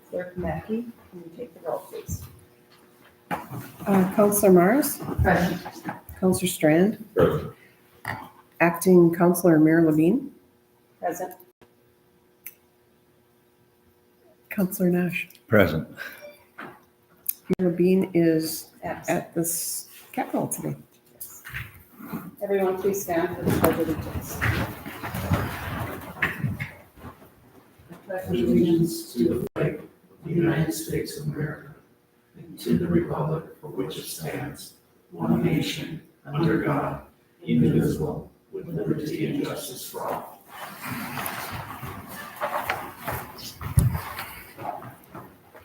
Clerk Mackey, can you take the roll, please? Counselor Mars, Present. Counselor Strand, Present. Acting Counselor Mayor Levine, Present. Counselor Nash. Present. Mayor Levine is Absent. at this Capitol today. Yes. Everyone please stand for the pledge of allegiance. Allegiance to the flag of the United States of America and to the republic for which it stands, one nation, under God, indivisible, with liberty and justice for all.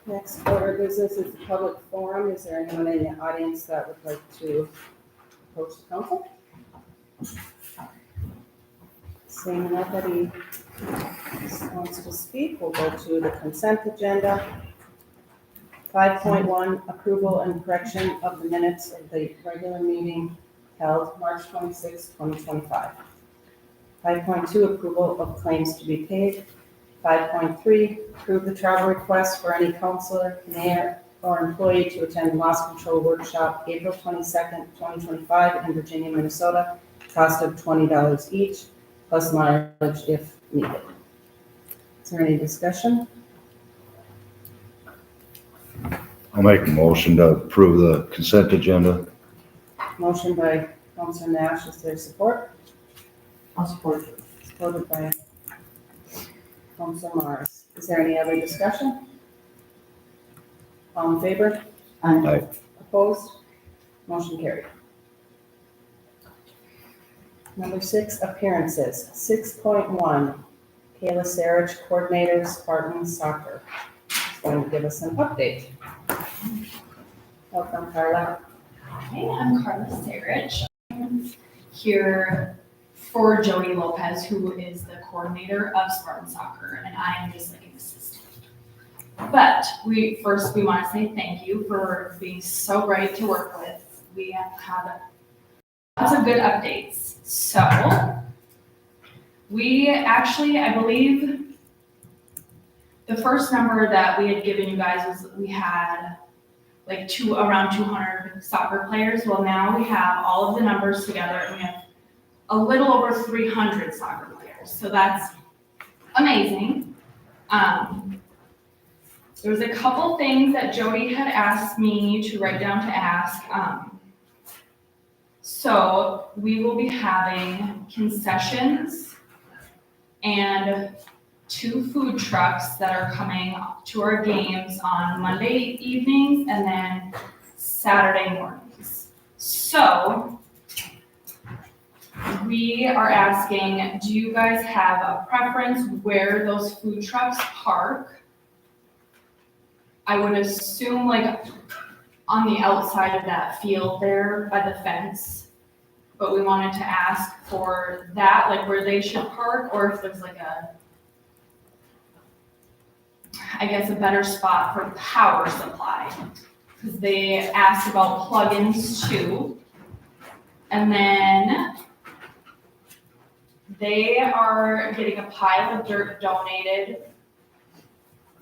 Next order of business is the public forum. Is there anyone in the audience that would like to approach the council? Seeing nobody wants to speak, we'll go to the consent agenda. 5.1, approval and correction of the minutes of the regular meeting held March 26, 2025. 5.2, approval of claims to be paid. 5.3, approve the travel request for any counselor, mayor, or employee to attend loss control workshop April 22nd, 2025 in Virginia, Minnesota, cost of $20 each, plus mileage if needed. Is there any discussion? I'll make a motion to approve the consent agenda. Motion by Councilor Nash, is there support? I'll support. Supported by Councilor Mars. Is there any other discussion? All in favor? Aye. Opposed? Motion carried. Number 6, appearances. 6.1, Kayla Sarich, Coordinator, Spartan Soccer. She's going to give us an update. Welcome, Carla. Hi, I'm Carla Sarich. I'm here for Jody Lopez, who is the coordinator of Spartan Soccer, and I am just like an assistant. But we want to say thank you for being so great to work with. We have had lots of good updates. So we actually, I believe, the first number that we had given you guys was we had like around 200 soccer players. Well, now we have all of the numbers together and we have a little over 300 soccer players. So that's amazing. There was a couple things that Jody had asked me to write down to ask. So we will be having concessions and 2 food trucks that are coming to our games on Monday evenings and then Saturday mornings. So we are asking, do you guys have a preference where those food trucks park? I would assume like on the outside of that field there by the fence, but we wanted to ask for that, like where they should park, or if there's like I guess a better spot for power supply, because they asked about plugins too. And then they are getting a pile of dirt donated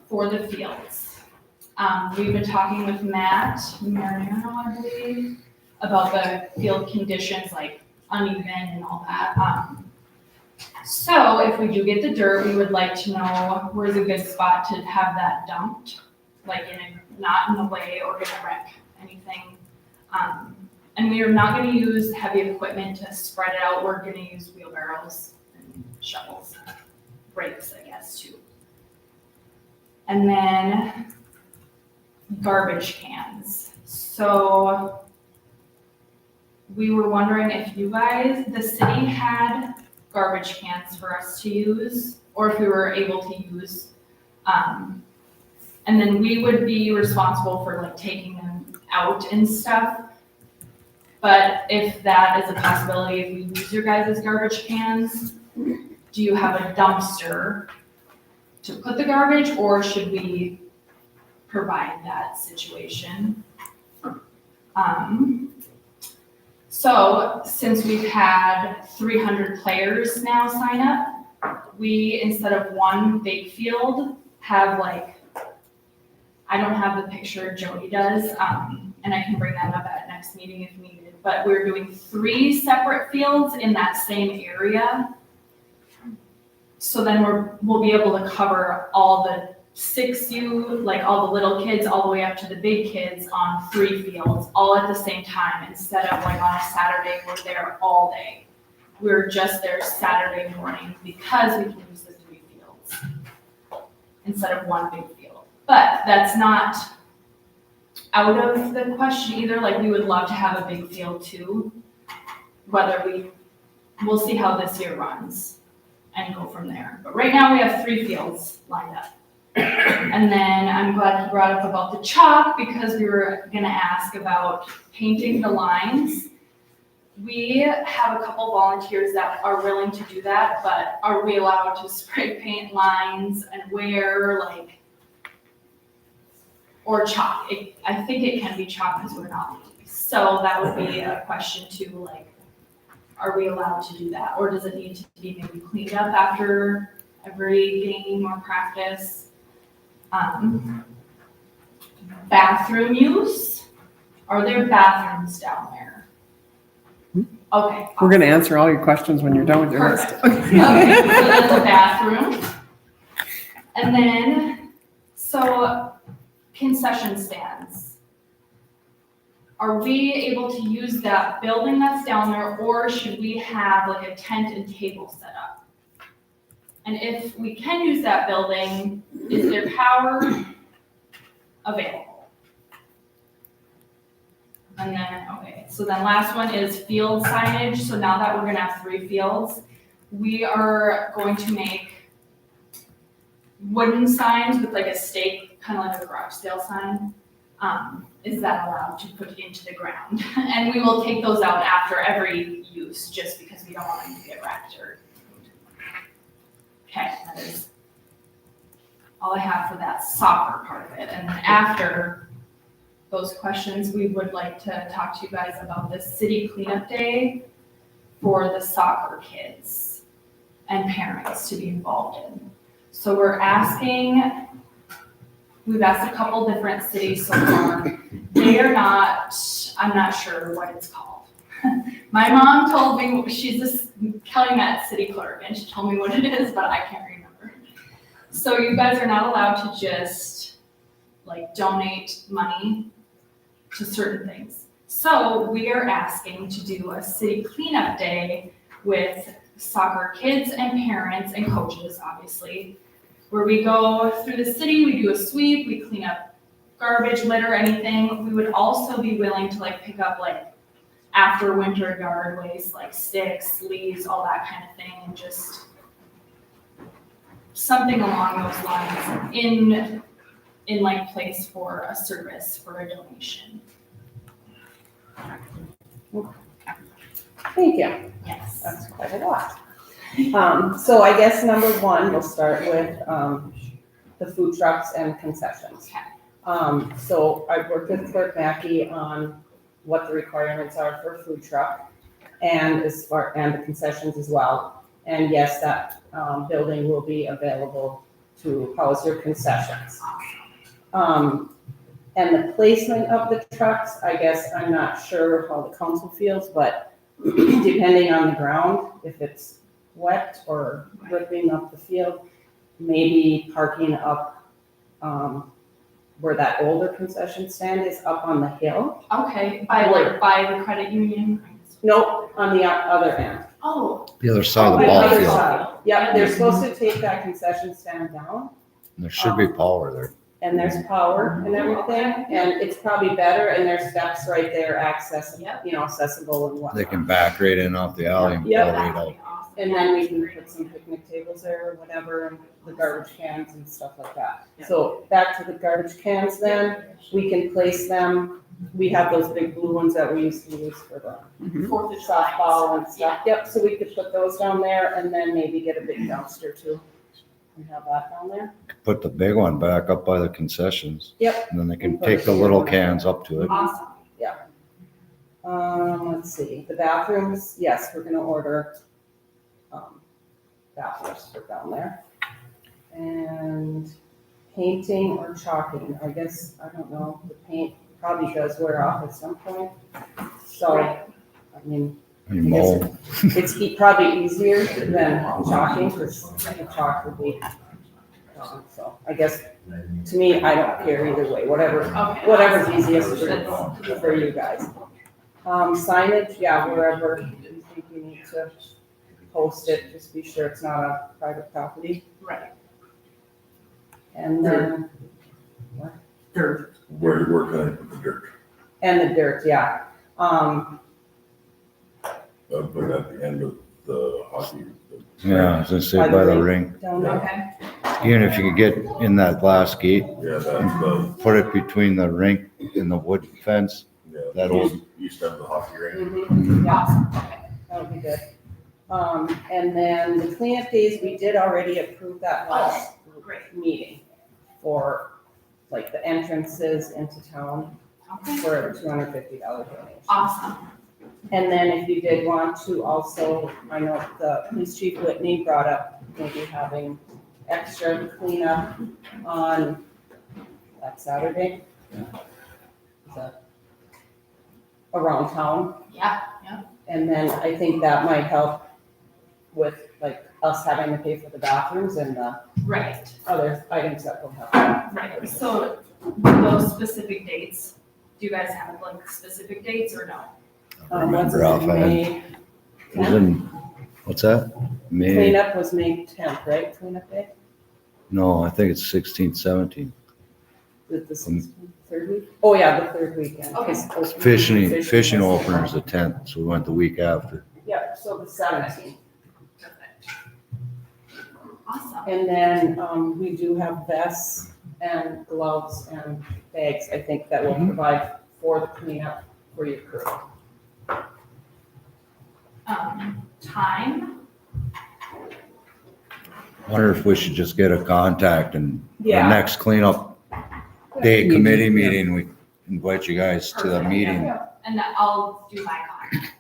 for the fields. We've been talking with Matt Marinero, I believe, about the field conditions, like uneven and all that. So if we do get the dirt, we would like to know where's a good spot to have that dumped, like not in the way or gonna wreck anything. And we are not gonna use heavy equipment to spread it out. We're gonna use wheelbarrows and shovels, rakes, I guess, too. And then garbage cans. So we were wondering if you guys, the city had garbage cans for us to use, or if we were able to use. And then we would be responsible for like taking them out and stuff. But if that is a possibility, if we use your guys' garbage cans, do you have a dumpster to put the garbage, or should we provide that situation? So since we've had 300 players now sign up, we, instead of one big field, have like I don't have the picture, Jody does, and I can bring that up at next meeting if needed. But we're doing 3 separate fields in that same area. So then we'll be able to cover all the 6U, like all the little kids, all the way up to the big kids on 3 fields, all at the same time, instead of like on a Saturday, we're there all day. We're just there Saturday morning because we can use the 3 fields instead of 1 big field. But that's not out of the question either. Like, we would love to have a big field too. We'll see how this year runs and go from there. But right now we have 3 fields lined up. And then I'm glad you brought up about the chalk, because we were gonna ask about painting the lines. We have a couple volunteers that are willing to do that, but are we allowed to spray paint lines and where, like, or chalk? I think it can be chalk because we're not leagues. So that would be a question too, like, are we allowed to do that? Or does it need to be maybe cleaned up after every game or practice? Bathroom use? Are there bathrooms down there? Okay. We're going to answer all your questions when you're done with your list. Perfect. Okay, so that's a bathroom. And then, so concession stands. Are we able to use that building that's down there, or should we have like a tent and table set up? And if we can use that building, is there power available? And then, okay, so then last one is field signage. So now that we're gonna have 3 fields, we are going to make wooden signs with like a stake, kind of like a garage sale sign. Is that allowed to put into the ground? And we will take those out after every use, just because we don't want them to get wrecked or. Okay, that is all I have for that soccer part of it. And then after those questions, we would like to talk to you guys about the city cleanup day for the soccer kids and parents to be involved in. So we've asked a couple different cities so far. They are not, I'm not sure what it's called. My mom told me, she's this Calumet city clerk, and she told me what it is, but I can't remember. So you guys are not allowed to just like donate money to certain things. So we are asking to do a city cleanup day with soccer kids and parents and coaches, obviously, where we go through the city, we do a sweep, we clean up garbage, litter, anything. We would also be willing to like pick up like after winter yard waste, like sticks, leaves, all that kind of thing, and just something along those lines in like place for a service, for a donation. Thank you. Yes. That's quite a lot. So I guess number 1, we'll start with the food trucks and concessions. Okay. So I've worked with Clerk Mackey on what the requirements are for a food truck and the concessions as well. And yes, that building will be available to house your concessions. And the placement of the trucks, I guess I'm not sure how the council feels, but depending on the ground, if it's wet or ripping up the field, maybe parking up where that older concession stand is, up on the hill. Okay, by the credit union? Nope, on the other end. Oh. The other side of the The ball other field. side. Yep, they're supposed to take that concession stand down, There should be power there. and there's power and everything, and it's probably better, and there's steps right there, accessible and whatnot. They can back right in off the alley and pull Yep. right out. And then we can put some picnic tables there or whatever, and the garbage cans and stuff like that. So back to the garbage cans then, we can place them, we have those big blue ones that we used to use for the 4th of July. softball and stuff. Yep, so we could put those down there and then maybe get a big dumpster too. And have that down there. Put the big one back up by the concessions. Yep. And then they can take the little cans up to it. Awesome. Let's see, the bathrooms, yes, we're gonna order bathrooms for down there. And painting or chalking. I guess, I don't know, the paint probably does wear off at some point. So, Right. I mean, You mow, it's probably easier than chalking, because the chalk would be gone. So I guess, to me, I don't care either way, Okay. whatever's easiest for you guys. Signage, yeah, wherever you think you need to post it, just be sure it's not on private property. Right. And then, Dirt. Where can I put the dirt? and the dirt, yeah. I'll put it at the end of the hockey. yeah, I was gonna say by the ring. Down there. Okay. Even if you could get in that glass gate, Yeah, that's the, put it between the rink and the wood fence, yeah. That old- East end of the hockey rink. Mhm, yeah. Awesome. Okay. That would be good. And then the cleanup days, we did already approve that last Great. meeting for like the entrances into town Okay. for a $250 donation. Awesome. And then if you did want to also, I know the police chief Whitney brought up maybe having extra cleanup on that Saturday. Around town. Yeah. Yeah. And then I think that might help with like us having to pay for the bathrooms and the Right. other items that will help. Right. So those specific dates, do you guys have like specific dates or no? What's remember it, offhand. May? It was in, what's that? May, Cleanup was May 10th, right? Cleanup day? no, I think it's 16th, 17th. The 16th, third week? Oh, yeah, the third weekend. Okay. Fishing opener's the 10th, so we went the week after. Yeah, so the 17th. Perfect. Awesome. And then we do have vests and gloves and bags, I think, that will provide for the cleanup for your crew. Time? Wonder if we should just get a contact and the Yeah. next cleanup day committee meeting, we invite you guys to the Perfect, meeting. yeah. And then I'll do my contact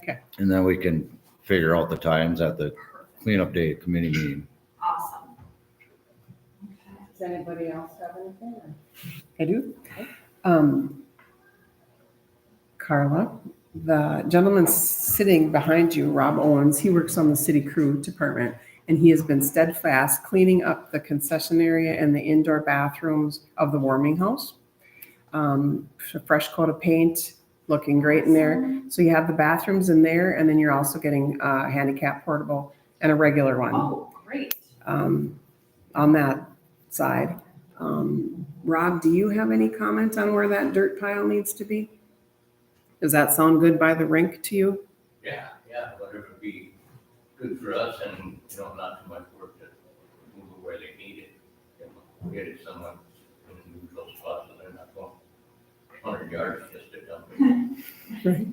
then. And then we can figure out the times at the Perfect. cleanup day committee meeting. Awesome. Okay. Does anybody else have anything? I do. Carla, the gentleman sitting behind you, Rob Owens, he works on the city crew department, and he has been steadfast cleaning up the concession area and the indoor bathrooms of the warming house. A fresh coat of paint, looking great in there. So you have the bathrooms in there, and then you're also getting a handicap portable and a regular one Oh, great. on that side. Rob, do you have any comment on where that dirt pile needs to be? Does that sound good by the rink to you? Yeah, whatever would be good for us and, not too much work to move it where they need it. Get it somewhere in a neutral spot so they're not going 100 yards just to dump it. Right.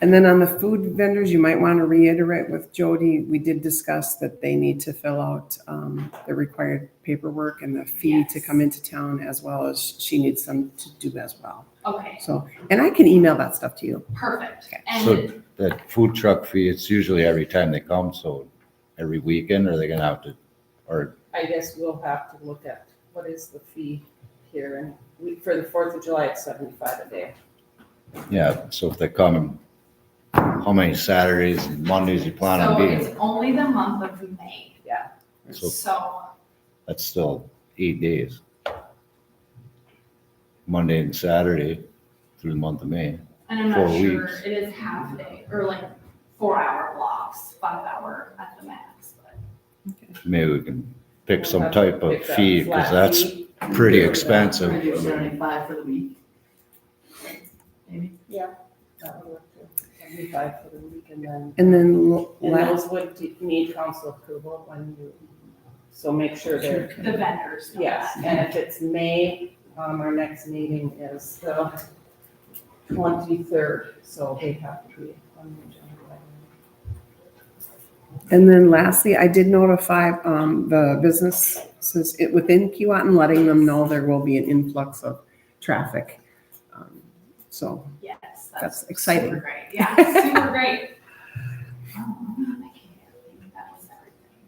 And then on the food vendors, you might want to reiterate with Jody, we did discuss that they need to fill out the required paperwork and the fee to Yes. come into town, as well as she needs some to do as well. Okay, So, and I can email that stuff to you. perfect. Okay. And So that food truck fee, it's usually every time they come, so every weekend, are they gonna have to, or, I guess we'll have to look at what is the fee here, and for the 4th of July, it's 75 a day. yeah, so if they come, how many Saturdays and Mondays you plan on so being? it's only the month of May. Yeah. So So, that's still 8 days. Monday and Saturday through the month of May. and I'm 4 not sure, weeks. it is half day, or like 4-hour blocks, 5-hour at the max, but. Maybe we can pick We'll some have to type of pick that fee, flat because that's fee. pretty expensive. Maybe 75 for the week. Maybe. That would work too. 75 for the week, and then, And then and last, those would need council approval when you, so make sure they're, The vendors know yes, that. and if it's May, our next meeting is the 23rd, so they have to be on the agenda. and then lastly, I did notify the businesses within Keewatin, letting them know there will be an influx of traffic. So Yes, That's exciting. Super great, yeah, super great. Oh, I think that was everything.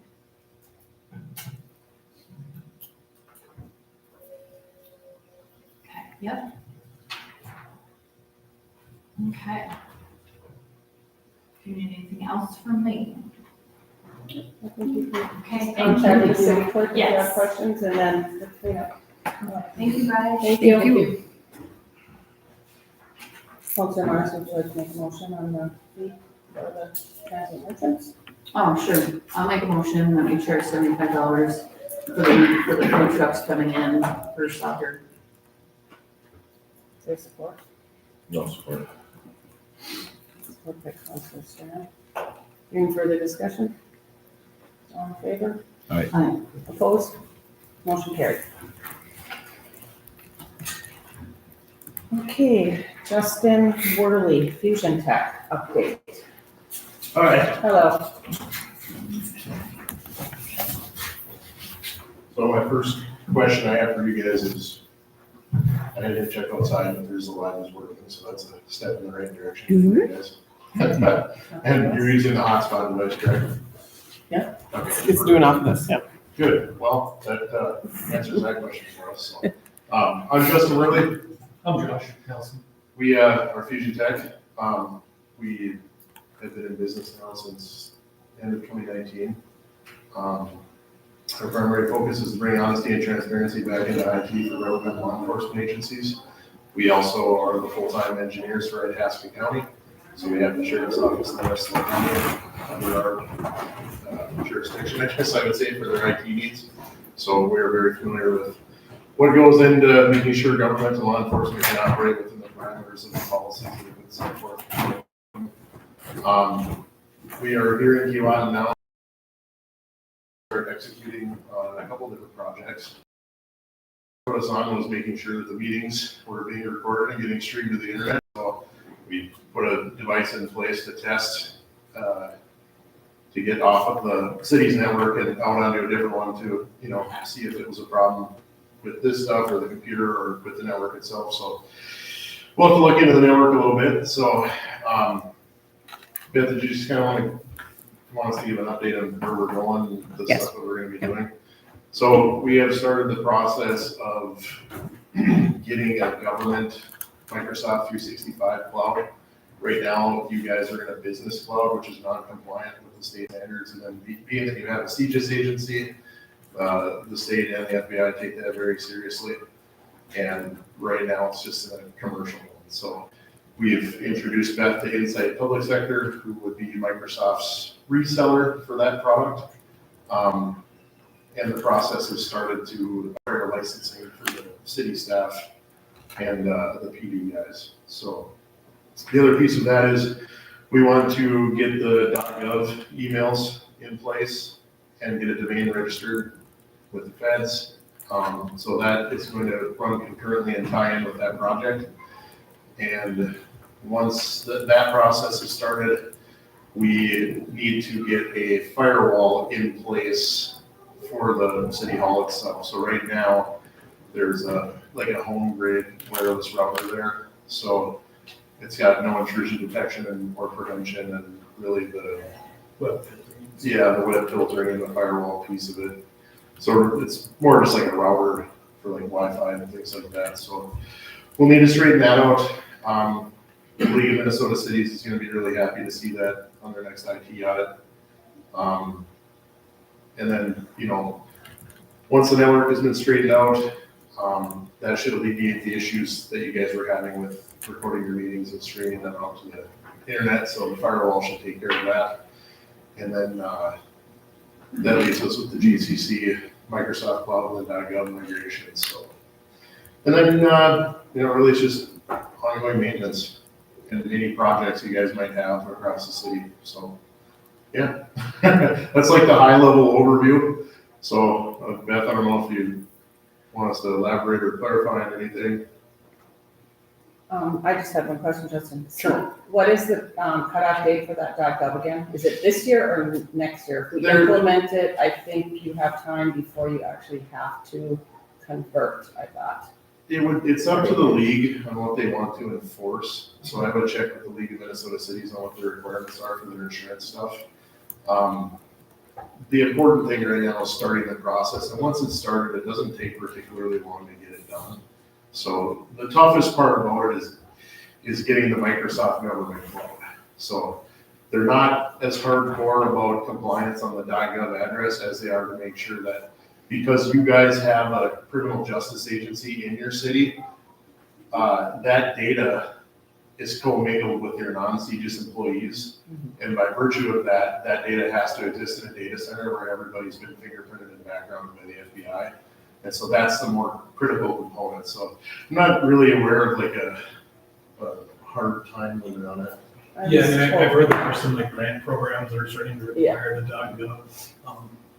Okay. Do you need anything else from me? I think you can Okay, thank contact the you. city clerk if you have Yes. questions, and then the cleanup. Thank you, guys. Thank Thank you. you. Counselor Marks, would you like to make a motion on the fee for the transit merchants? Oh, sure. I'll make a motion that we charge $75 for the food trucks coming in for soccer. Is there support? No support. Support by Counselor Strand. Any further discussion? All in favor? Aye. Opposed? Motion carried. Okay, Justin Worley, Fusion Tech update. All right, Hello. so my first question I have for you guys is, I had to check outside and there's the line is working, so that's a step in the right direction for you guys. And you're using the hotspot device, correct? Yeah. Okay, It's doing off this, yeah. good. Well, that answers that question for us. So, I'm Justin Worley. I'm Josh Nelson. We are Fusion Tech. We have been in business now since the end of 2019. Our primary focus is to bring honesty and transparency back into IT for relevant law enforcement agencies. We also are the full-time engineers for Itasca County. So we have the sheriff's office in the rest of the county under our jurisdiction, I guess I would say, for their IT needs. So we're very familiar with what goes into making sure government and law enforcement can operate within the parameters of the policies that have been set forth. We are here in Keewatin now. We're executing on a couple different projects. What was on was making sure that the meetings were being recorded and getting streamed to the internet. So we put a device in place to test, to get off of the city's network and out onto a different one to, see if it was a problem with this stuff or the computer or with the network itself. So we'll have to look into the network a little bit. So, Beth, did you just kind of want us to give an update on where we're going, the Yes. stuff that we're going to be doing? So we have started the process of getting a government Microsoft 365 cloud. Right now, you guys are in a business cloud, which is non-compliant with the state standards. And then being that you have a CJIS agency, the state and the FBI take that very seriously. And right now, it's just a commercial one. So we've introduced Beth to Insight Public Sector, who would be Microsoft's reseller for that product. And the process has started to acquire licensing for the city staff and the PD guys. So the other piece of that is we want to get the .gov emails in place and get a domain registered with the feds. So that is going to run concurrently and tie in with that project. And once that process is started, we need to get a firewall in place for the city hall itself. So right now, there's a home grade wireless router there. So it's got no intrusion detection or prevention, and really the web filtering and the firewall piece of it. So it's more just like a router for like Wi-Fi and things like that. So we'll need to straighten that out. The League of Minnesota Cities is going to be really happy to see that on their next IT audit. And then, once the network has been straightened out, that should alleviate the issues that you guys were having with recording your meetings and streaming them out to the internet. So the firewall should take care of that. And then that leaves us with the GCC, Microsoft Cloud, and the .gov migration. So, and then, really it's just ongoing maintenance and any projects you guys might have across the city. So, yeah, that's like the high level overview. So, Beth, I don't know if you want us to elaborate or clarify on anything. I just have one question, Justin. So what is the cutoff date for that .gov again? Is it this year or next year? If we implement it, I think you have time before you actually have to convert, I thought. It's up to the league on what they want to enforce. So I would check with the League of Minnesota Cities on what the requirements are for their insurance stuff. The important thing right now is starting the process. And once it's started, it doesn't take particularly long to get it done. So the toughest part about it is getting the Microsoft government cloud. So they're not as hardcore about compliance on the .gov address as they are to make sure that, because you guys have a criminal justice agency in your city, that data is commingled with your non-CJIS employees. And by virtue of that, that data has to exist in a data center where everybody's been fingerprinted and backgrounded by the FBI. And so that's the more critical component. So I'm not really aware of like a hard time limit on it. Yeah, and I've heard that there's some like grant programs that are starting to require the .gov.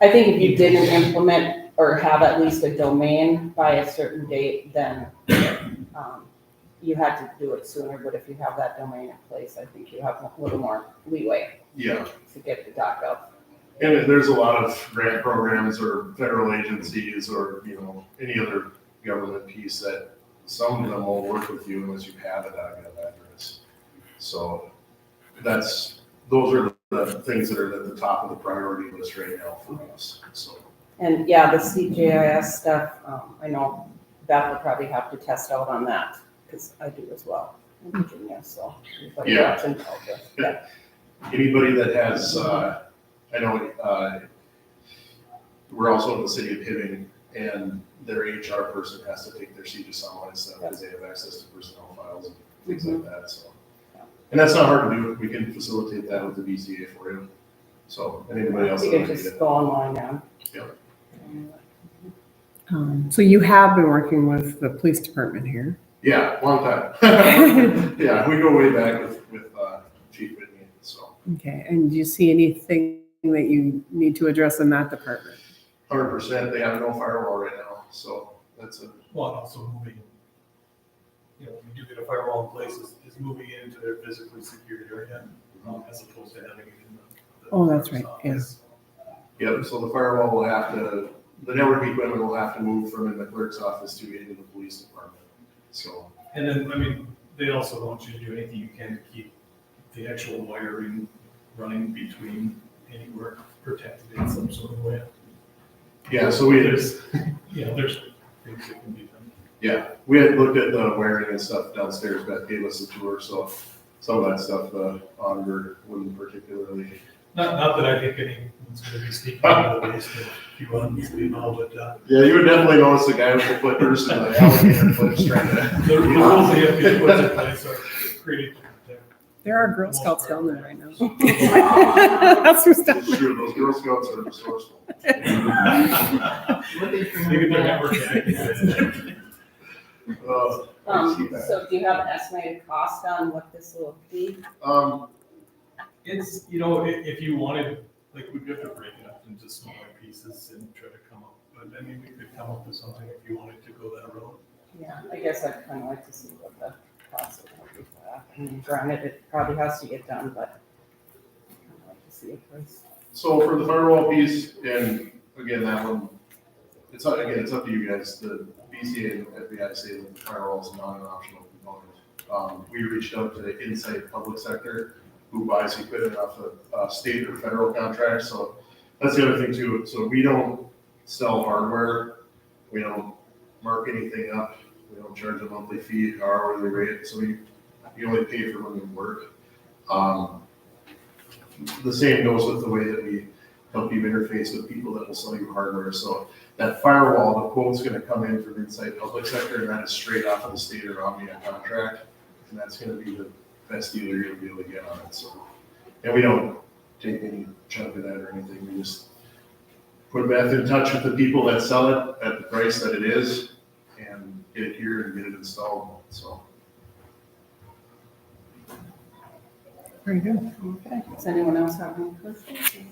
I think if you didn't implement or have at least a domain by a certain date, then you had to do it sooner, but if you have that domain in place, I think you have a little more leeway Yeah. to get the .gov. And there's a lot of grant programs or federal agencies or, any other government piece that some of them won't work with you unless you have a .gov address. So those are the things that are at the top of the priority list right now for us, so. And yeah, the CGIS stuff, I know Beth will probably have to test out on that, because I do as well in Virginia, so. everybody Yeah. that's involved with- Yeah, Anybody that has, I know, we're also in the city of Hibbing, and their HR person has to take their CJIS online stuff because they have access to personnel files and things like that, so. And that's not hard to do, we can facilitate that with the BCA for you, so, and anybody else. you that can might need just it. go online now. Yep. So you have been working with the police department here. Yeah, long time. Yeah, we go way back with Chief Whitney, so. Okay, and do you see anything that you need to address in that department? 100%, they have no firewall right now, so that's a, Well, and also moving, when you do get a firewall in place, is moving it into their physically secured area, as opposed to having it in the. Oh, that's right, office. yep, so the firewall will have to, the network equipment will have to move from in the clerk's office to into the police department, so. And then, they also want you to do anything you can to keep the actual wiring running between anywhere protected in some sort of way. Yeah, so There's things that can be done. we had looked at the wiring and stuff downstairs, Beth gave us a tour, so some of that stuff, the auditor wouldn't particularly. Not that I think anyone's gonna be sneaking into the basement if you want to be involved, but, Yeah, you would definitely notice the guy with the clippers and the alligator clips trying to. the rules they have to put in place are created to protect. There are Girl Scouts down there right now. That's who's down there. Sure, those Girl Scouts are resourceful. Looking for They get their more. network. So do you have an estimated cost on what this will be? It's, if you wanted, like, we'd have to break it up into smaller pieces and try to come up, but we could come up with something if you wanted to go that road. Yeah, I guess I'd kind of like to see what the cost would be for that. I mean, granted, it probably has to get done, but I'd like to see a price. So for the firewall piece, and again, that one, it's up to you guys. The BCA and FBI say that the firewall is not an optional component. We reached out to Insight Public Sector, who buys equipment off of state or federal contracts. So that's the other thing too. So we don't sell hardware. We don't mark anything up. We don't charge a monthly fee, hourly rate. So you only pay for when you work. The same goes with the way that we help you interface with people that will sell you hardware. So that firewall, the quote's gonna come in from Insight Public Sector, and that is straight off of the state or Omnia contract. And that's gonna be the best deal you're gonna be able to get on it, so. And we don't take any chunk of that or anything, we just put Beth in touch with the people that sell it at the price that it is, and get it here and get it installed, so. Very good. Okay, does anyone else have any questions?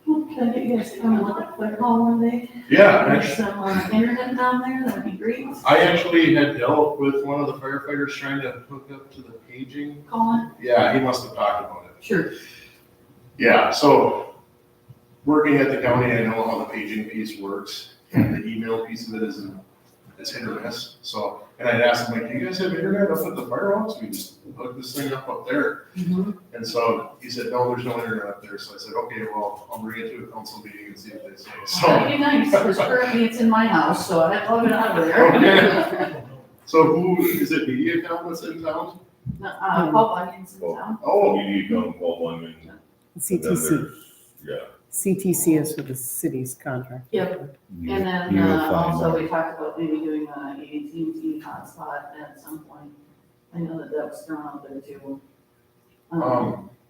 Can I get you guys to come and look at the hall one day? Yeah, There's actually, some internet down there, that'd be great. I actually had dealt with one of the firefighters trying to hook up to the paging. Colin? Yeah, he must have talked about it. Sure. Yeah, so working at the county, I know how the paging piece works, and the email piece of it is hit or miss. So, and I'd asked him, like, do you guys have internet up at the firehouse? We just hook this thing up there. And so he said, no, there's no internet up there. So I said, okay, well, I'll bring it to a council meeting and see what they say. So, That'd be nice, because currently it's in my house, so I'd love it out of there. okay. So who, is it MediaCom that's in town? Paul Bunyan's in town. Oh, You come, Paul Bunyan, and then CTC. there's, yeah. CTC is for the city's contract. Yep, You- and then you will find also out. we talked about maybe doing a AT&T hotspot at some point. I know that that was thrown out there too.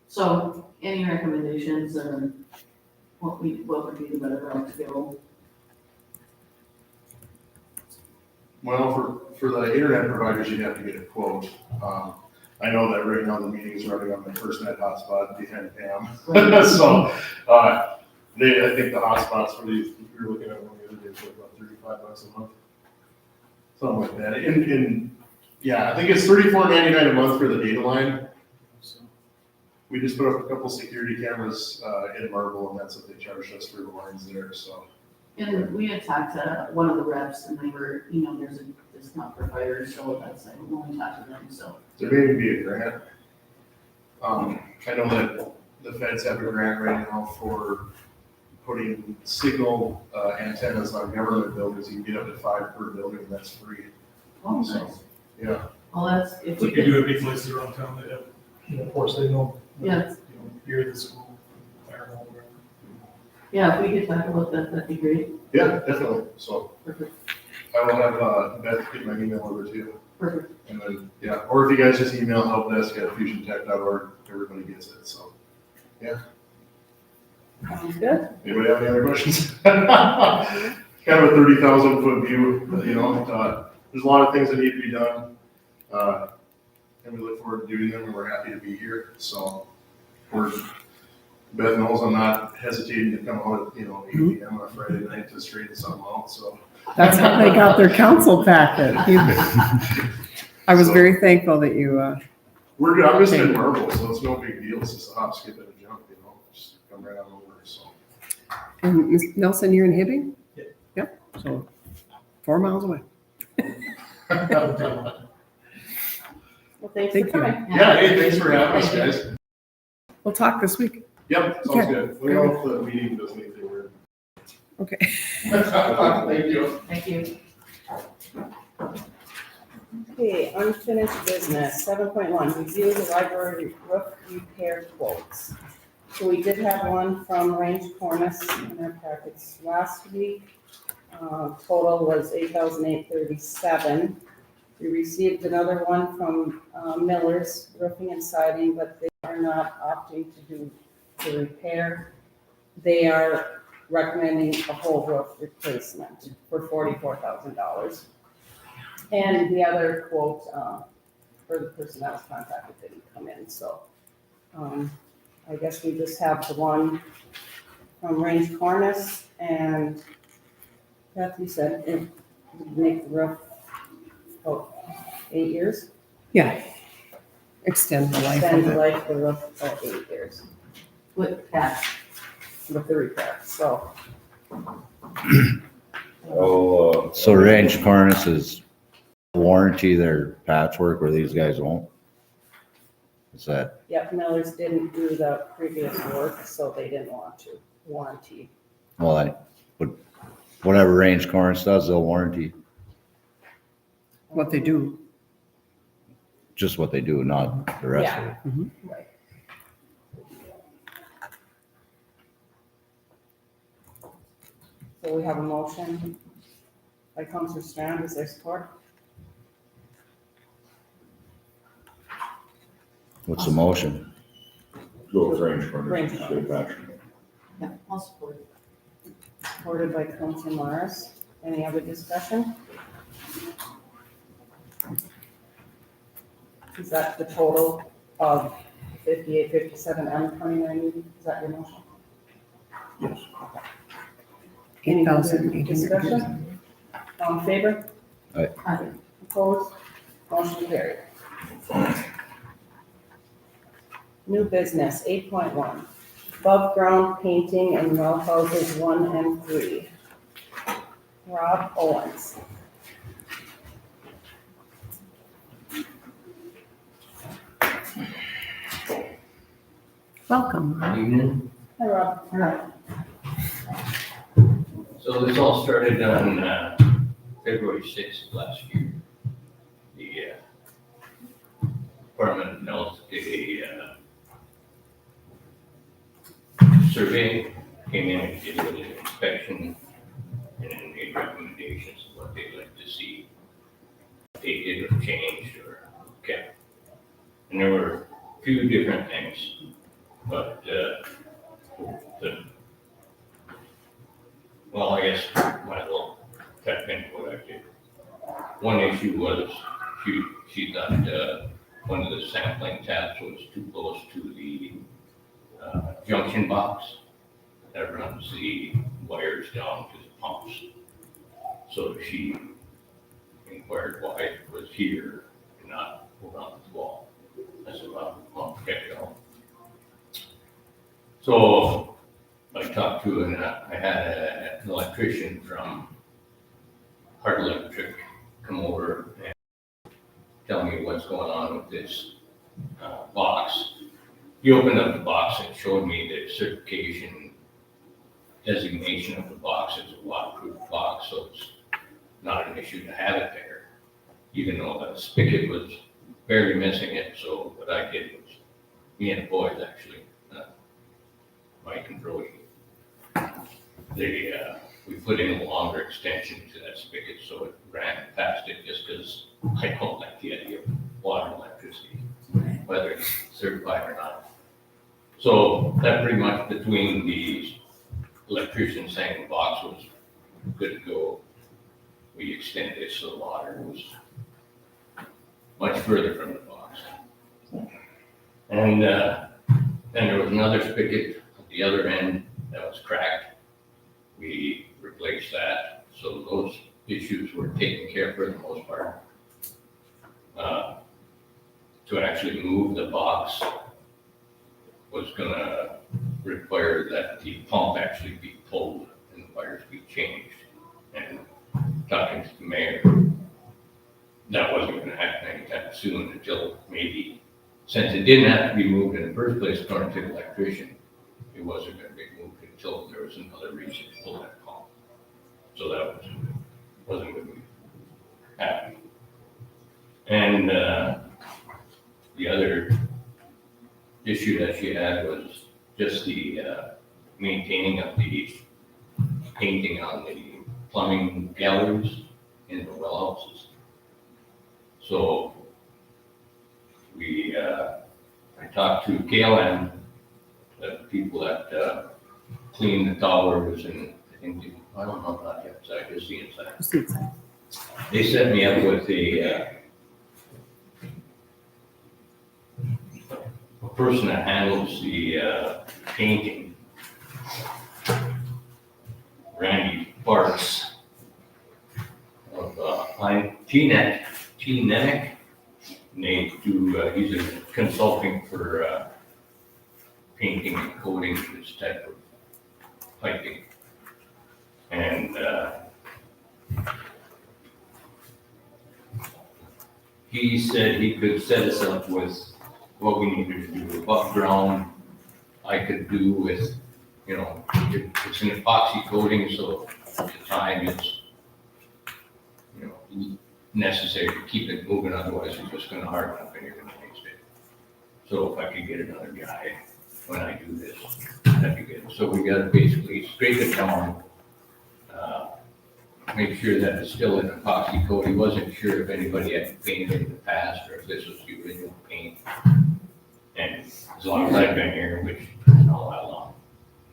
So any recommendations or what would be the better route to go? well, for the internet providers, you'd have to get a quote. I know that right now the meeting's running on the FirstNet hotspot behind Pam. So, I think the hotspots for these, we were looking at one the other day, for about $35 a month. Something like that. And yeah, I think it's $34.99 a month for the data line. We just put up a couple security cameras, in Marble, and that's what they charged us for the lines there, so. And we had talked to one of the reps and they were, there's a discount for fire, so that's, like, when we talked to them, so. There may even be a grant. I know that the feds have a grant right now for putting signal antennas on government buildings. You can get up to 5 per building, and that's free. Oh, So, nice. yeah. Well, that's, if we Like you could, do at big places around town that have, of course, they know. Yeah. You're at the school, fire hall, whatever. yeah, if we could talk about that, that'd be great. Yeah, definitely. So Perfect, I will have Beth get my email over to you. perfect. And then, yeah, or if you guys just email helpdesk@fusiontech.org, everybody gets it, so. Sounds good. Anybody have any other questions? Kind of a 30,000 foot view, there's a lot of things that need to be done. And we look forward to doing them, and we're happy to be here, so. Beth knows I'm not hesitating to come out at, 8 PM on a Friday night to straighten something out, so. That's how they got their council packet. I was So- very thankful that you, I'm just in Marble, so it's no big deal, it's just a hop, skip, and a jump, just come right on over, so. and Ms. Nelson, you're in Hibbing? Yeah. Yep, so 4 miles away. Well, thanks Thank for you. coming. Yeah, hey, thanks for having us, guys. We'll talk this week. Yep, sounds good. Let me know if the meeting does anything weird. Okay. Thank you. Thank you. Okay, unfinished business, 7.1, review the library roof repair quotes. So we did have one from Range Cornice in our packets last week. Total was $8,837. We received another one from Miller's Roofing and Siding, but they are not opting to do the repair. They are recommending a whole roof replacement for $44,000. And the other quote for the person that was contacted didn't come in, so I guess we just have the one from Range Cornice, and Beth, you said it would make the roof 8 years? Yeah. Extend the life Extend of the it. life of the roof for 8 years With that, with the repair, so. Oh, So Range Cornice is warranty their patchwork where these guys won't? Is that, Yep, Miller's didn't do the previous work, so they didn't want to warranty. but whatever Range Cornice does, they'll warranty What they do. just what they do, not the rest of it. Right. So we have a motion by Councilor Strand, is there support? What's the motion? go with range furnace, Range stay furnace. passionate. yeah, I'll support it. Supported by Councilor Morris. Any other discussion? Is that the total of 58, 57, and 29? Is that your motion? Yes. Any other 8,800. discussion? All in favor? Aye. Opposed? Motion carried. New business, 8.1, above ground painting in well houses 1 and 3. Rob Owens. Welcome. Evening. Hi, Rob. All right. So this all started on February 6th of last year. Department of Health did a survey, came in and did an inspection, and then made recommendations of what they'd like to see updated or changed or kept. And there were a few different things, but well, I guess my little tech what I did. One issue was she thought one of the sampling taps was too close to the junction box that runs the wires down to the pumps. So she inquired why it was here and not around the wall. I said, well, I'll check it out. So I talked to and I had an electrician from Hard Electric come over and tell me what's going on with this box. He opened up the box and showed me the certification designation of the box as a waterproof box, so it's not an issue to have it there, even though the spigot was barely missing it. So what I did was, me and the boys actually, Mike and Brody, we put in a longer extension to that spigot so it ran past it, just because I don't like the idea of water and electricity, whether it's certified or not. So that pretty much, between the electrician saying the box was good to go, we extended it so the water was much further from the box. And then there was another spigot at the other end that was cracked. We replaced that, so those issues were taken care of for the most part. To actually move the box was gonna require that the pump actually be pulled and the wires be changed. And talking to the mayor, that wasn't gonna happen anytime soon until maybe, since it didn't have to be moved in the first place according to the electrician, it wasn't gonna be moved until there was another reason to pull that pump. So that wasn't gonna be happening. And the other issue that she had was just the maintaining of the painting on the plumbing galleries in the well houses. So I talked to KLM, the people that clean the towers, and I think I don't know about the outside, just the inside. Just inside. They set me up with a person that handles the painting, Randy Barks of T-Net, and they do, he's a consulting for painting and coating this type of piping. And he said he could set us up with what we needed to do above ground. I could do with, it's an epoxy coating, so the time is, necessary to keep it moving, otherwise it's just gonna harden up and you're gonna waste it. So if I could get another guy when I do this, that'd be good. So we gotta basically scrape it down, make sure that it's still an epoxy coat. He wasn't sure if anybody had painted in the past or if this was the original paint. And as long as I've been here, which I don't know how long,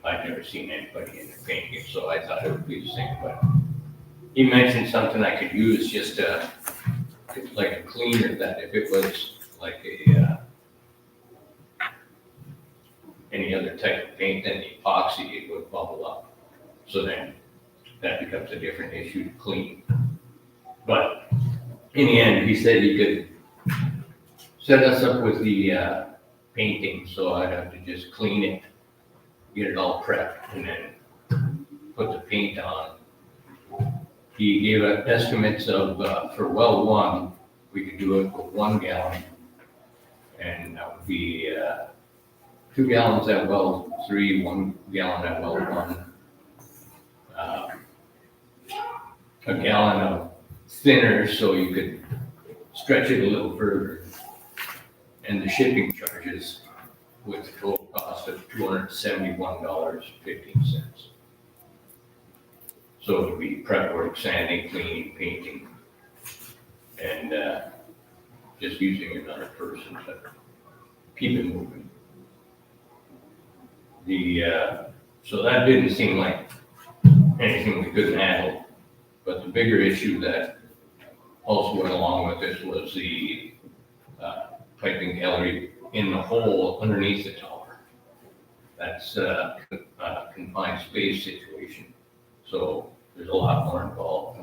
I've never seen anybody in there painting it, so I thought it would be the same. But he mentioned something I could use just like a cleaner, that if it was like any other type of paint than the epoxy, it would bubble up. So then that becomes a different issue to clean. But in the end, he said he could set us up with the painting, so I'd have to just clean it, get it all prepped, and then put the paint on. He gave us estimates of, for well 1, we could do it with 1 gallon, and that would be 2 gallons at well 3, 1 gallon at well 1. A gallon of thinner so you could stretch it a little further. and the shipping charges with a total cost of $271.15. So it would be prep work, sanding, cleaning, painting, and just using another person to keep it moving. So that didn't seem like anything we couldn't handle, but the bigger issue that also went along with this was the piping gallery in the hole underneath the tower. That's a confined space situation, so there's a lot more involved.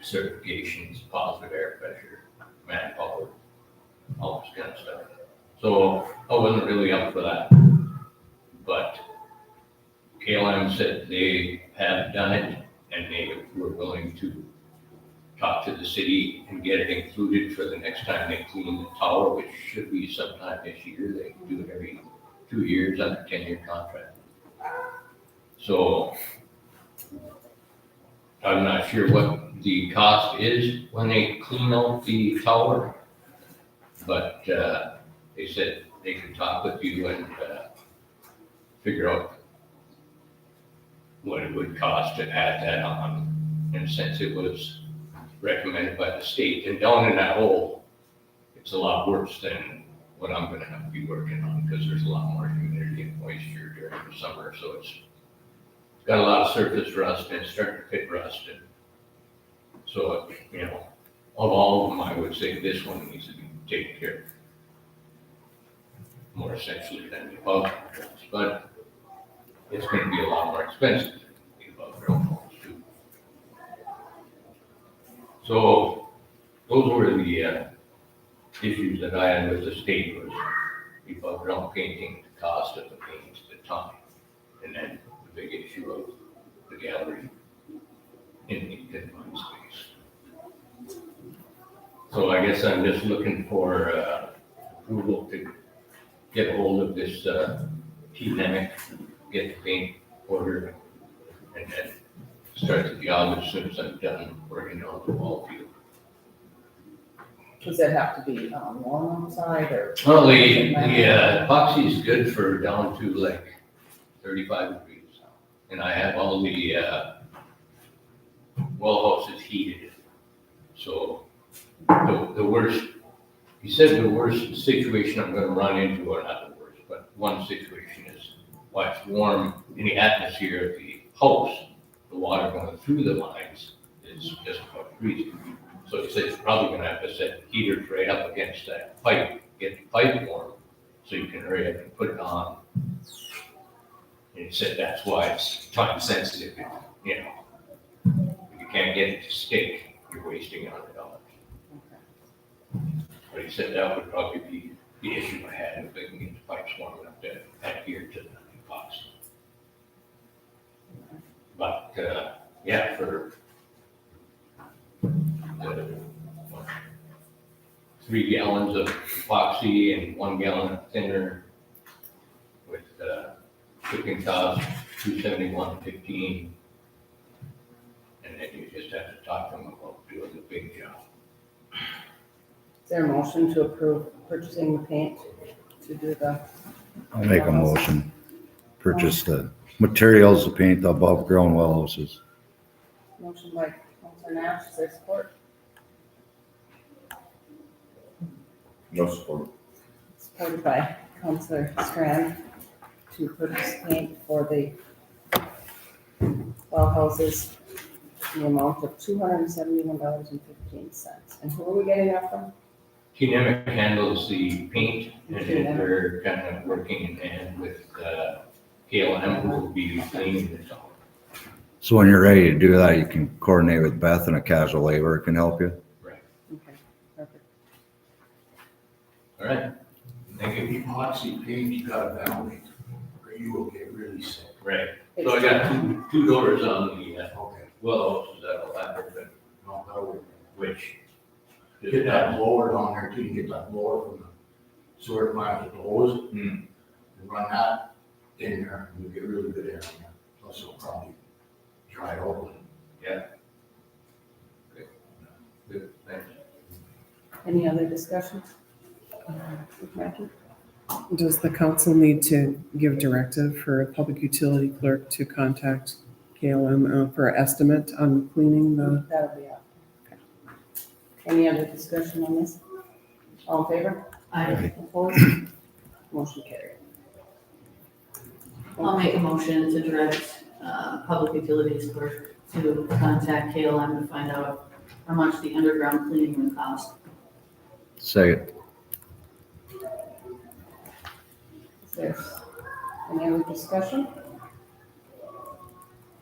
Certifications, positive air pressure, manpower, all this kind of stuff. So I wasn't really up for that. But KLM said they have done it and they were willing to talk to the city and get it included for the next time they clean the tower, which should be sometime this year. They do it every 2 years under 10-year contract. So I'm not sure what the cost is when they clean out the tower, but they said they could talk with you and figure out what it would cost to add that on. And since it was recommended by the state, and down in that hole, it's a lot worse than what I'm gonna have to be working on, because there's a lot more humidity and moisture during the summer, so it's got a lot of surface rust and it's starting to pit rust. And so, you know, of all of them, I would say this one needs to be taken care of more essentially than the above ground homes, but it's gonna be a lot more expensive than the above ground homes too. So those were the issues that I had with the state, was the above ground painting, the cost of the paint, the time, and then the big issue of the gallery in the confined space. So I guess I'm just looking for approval to get a hold of this T-Nemic, get the paint ordered, and then start the job as soon as I'm done working on the wall field. Does it have to be warm outside or? Well, the epoxy is good for down to like 35 degrees. And I have all the well houses heated. So the worst, he said the worst situation I'm gonna run into, or not the worst, but one situation is while it's warm in the atmosphere of the house, the water going through the lines is just about freezing. So he said it's probably gonna have to set heaters right up against that pipe, get the pipe warm, so you can hurry up and put it on. And he said that's why it's time sensitive, you know. If you can't get it to stick, you're wasting $100. But he said that would probably be the issue I had, if they can get the pipes warm enough to adhere to the epoxy. But, yeah, for the 3 gallons of epoxy and 1 gallon of thinner with shipping cost $271.15. And then you just have to talk to them about doing the big job. Is there a motion to approve purchasing the paint to do the? I'll make a motion, purchase the materials to paint the above ground well houses. Motion by Counselor Nash, is there support? No support. Supported by Counselor Strand to purchase paint for the well houses in the amount of $271.15. And who are we getting that from? T-Nemic handles the paint, and then they're kind of working in hand with KLM, who will be cleaning the tower. So when you're ready to do that, you can coordinate with Beth and a casual laborer can help you. Right. Okay, perfect. All right. Thank you. Epoxy paint, you gotta validate, or you will get really sick. Right. So I got two doors on the Okay. well, so that'll happen, but No, that'll work. which? Get that blower on there too, you get that blower from the sewer plant with the hose, and run that in there, and you get really good air in there. Plus it'll probably dry it open. Good, thanks. Any other discussion? Mackie? Does the council need to give directive for a public utility clerk to contact KLM for an estimate on cleaning the? That'll be up. Any other discussion on this? All in favor? I, Opposed? Motion carried. I'll make a motion to direct, public utilities clerk to contact KLM to find out how much the underground cleaning would cost. Second. Is there any other discussion?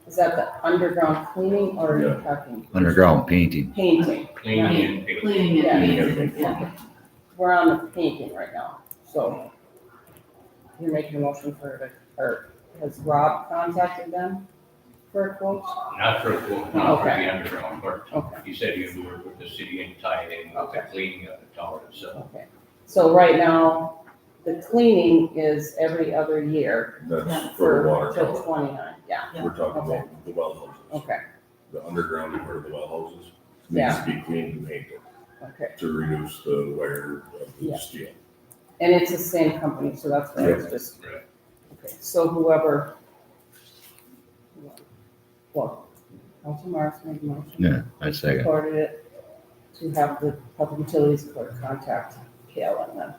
Is that the underground cleaning or are you talking Underground painting. painting? Cleaning and painting. Cleaning Yeah. and painting, yeah. We're on the painting right now, so you're making a motion for it, or has Rob contacted them for a quote? Not for, not for Okay. the underground work. Okay, He said he would work with the city and tie it in with the Okay. cleaning of the tower itself. okay. So right now, the cleaning is every other year That's for the water till tower. 29, yeah, We're talking about the well houses. okay, The underground part of the well houses Yeah. needs to be cleaned and painted okay. to reduce the wear of Yeah. the steel. And it's the same company, so that's why it's just, Right. okay, so whoever. Well, Council Marks made the motion. Yeah, I second. Recorded it to have the public utilities clerk contact KLM then.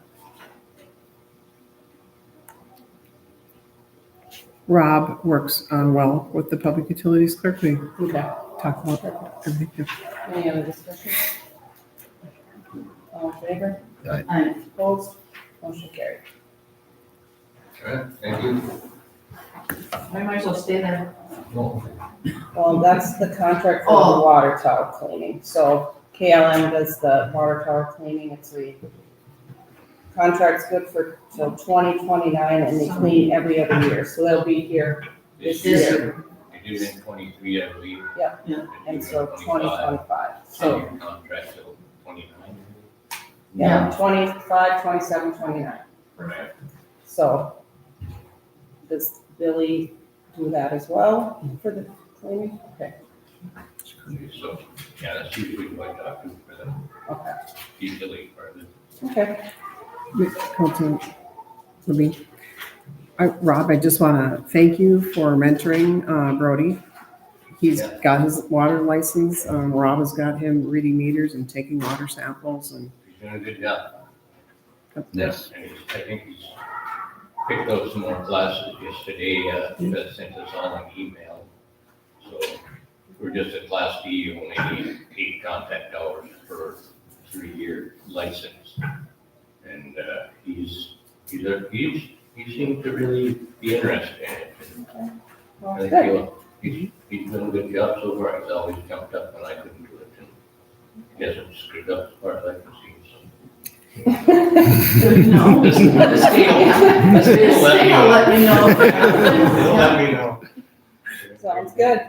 Rob works well with the public utilities clerk. We Okay. talk about everything. Any other discussion? All in favor? I, Opposed? Motion carried. All right, thank you. I might as well stay there. No, Well, that's the contract for the Oh. water tower cleaning. So KLM does the water tower cleaning. It's the contract's good for till 2029 and they clean every other year. So they'll be here this This year They did it in 23, I believe. Yeah. Yeah. and so 2025. So, Your contract till 29. yeah, 25, 27, 29. Right. So does Billy do that as well for the cleaning? Okay, So, yeah, that's usually what I do for the okay, utility part of it. okay. Council Levine. Rob, I just want to thank you for mentoring Brody. He's Yeah. got his water license. Rob has got him reading meters and taking water samples and. He's doing a good job. Yes. And I think he's picked up some more classes yesterday, that sent us all an email. So we're just a class D, you only need 8 contact hours per 3-year license. And, he seemed to really be interested in it. And Well, I think good. he's done a good job so far. He's always jumped up when I couldn't do it. And he hasn't screwed up as far as I can see, so. Good to know. The state will let me know. They'll let me know. Sounds good.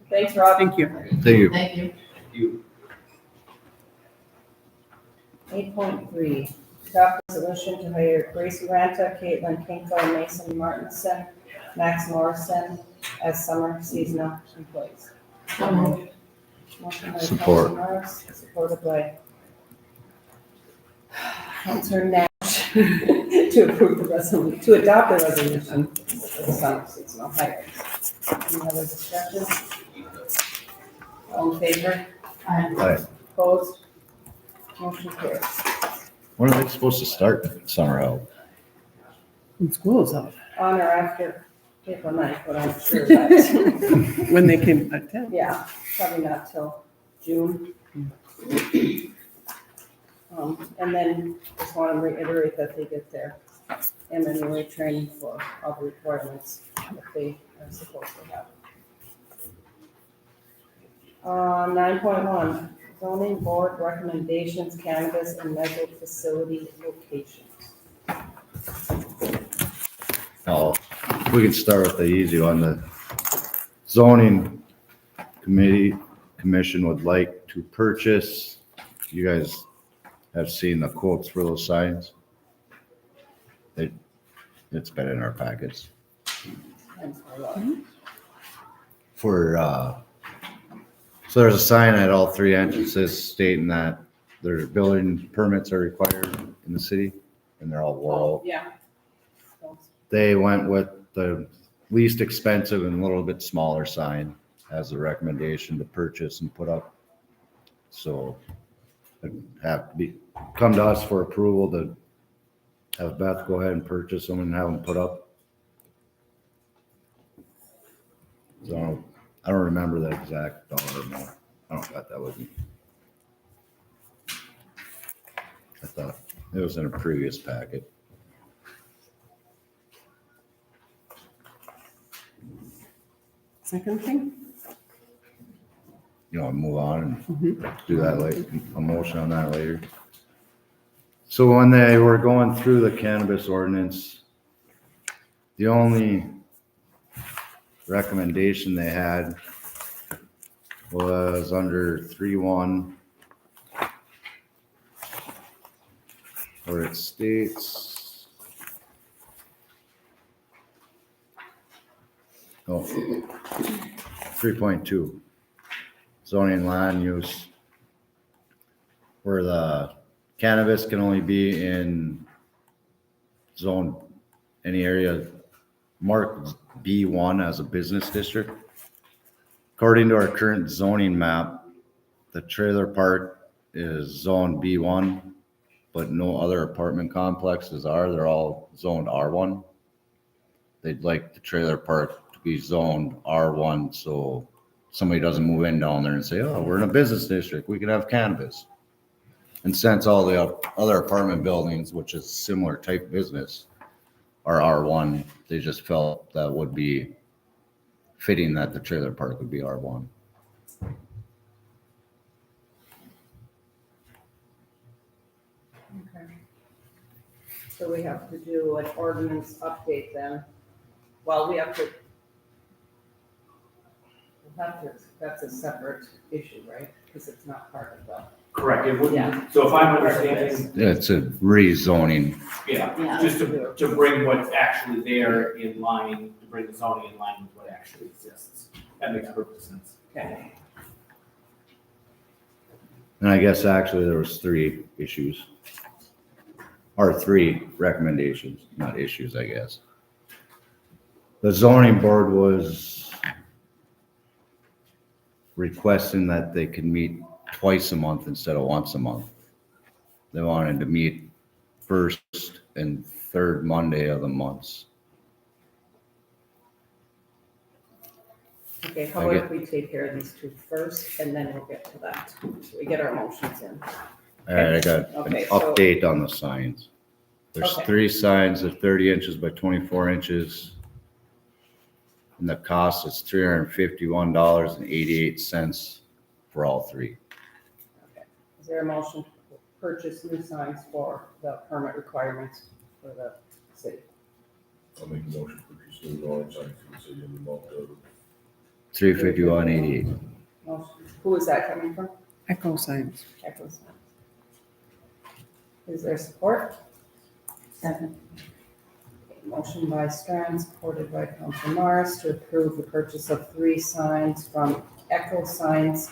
Thanks, Rob. Thank you. Thank you. Thank you. You, 8.3, adopt resolution to hire Gracie Ranta, Caitlin Kinko, Mason Martinson, Max Morrison as summer seasonal employees. So moved. Motion by Support. Counselor Marks, supported by Counselor Nash to approve the resolution, to adopt the resolution for the summer seasonal hirings. Any other discussion? All in favor? I, Opposed? Motion carries. When are they supposed to start summer help? When school is out, On or after April 9th, but I'm sure that, when they can attend. yeah, probably not till June. And then just want to reiterate that they get their MMA training for all the requirements that they are supposed to have. 9.1, zoning board recommendations, cannabis and medical facility locations. Now, we can start with the easy one. The zoning commission would like to purchase, you guys have seen the quotes for those signs? It's been in our packets. Thanks for that. So there's a sign at all 3 entrances stating that their building permits are required in the city. and they're all wore out. Yeah. They went with the least expensive and a little bit smaller sign as a recommendation to purchase and put up. So it'd have to be, come to us for approval to have Beth go ahead and purchase them and have them put up. So I don't remember the exact dollar amount. I don't got that with me. I thought it was in a previous packet. Second thing? You know, move on Mhm. and do that later, a motion on that later. So when they were going through the cannabis ordinance, the only recommendation they had was under 3.1, where it states, 3.2, zoning land use, where the cannabis can only be in zone, any area marked B1 as a business district. According to our current zoning map, the trailer park is zone B1, but no other apartment complexes are. They're all zoned R1. They'd like the trailer park to be zoned R1, so somebody doesn't move in down there and say, oh, we're in a business district, we can have cannabis. And since all the other apartment buildings, which is similar type business, are R1, they just felt that would be fitting that the trailer park would be R1. Okay. So we have to do an ordinance update then. Well, we have to, that's a separate issue, right? Because it's not part of the. Correct, it Yeah. wouldn't, so if I'm understanding, It's a rezoning. yeah, Yeah. just to bring what's actually there in line, to bring the zoning in line with what actually exists. That makes perfect sense. Okay. And I guess actually there was 3 issues. Or 3 recommendations, not issues, I guess. The zoning board was requesting that they could meet twice a month instead of once a month. They wanted to meet first and third Monday of the months. Okay, how I about get- if we take care of these 2 first, and then we'll get to that, so we get our motions in. All right, I got an Okay, so- update on the signs. There's Okay. 3 signs, they're 30 inches by 24 inches. And the cost is $351.88 for all 3. Okay. Is there a motion to purchase new signs for the permit requirements for the city? I'll make a motion for purchase new drawing signs for the city of the amount of $351.88. Motion. Who is that coming from? Echo signs. Echo Signs. Is there support? Second. Motion by Strand, supported by Council Morris, to approve the purchase of 3 signs from Echo Signs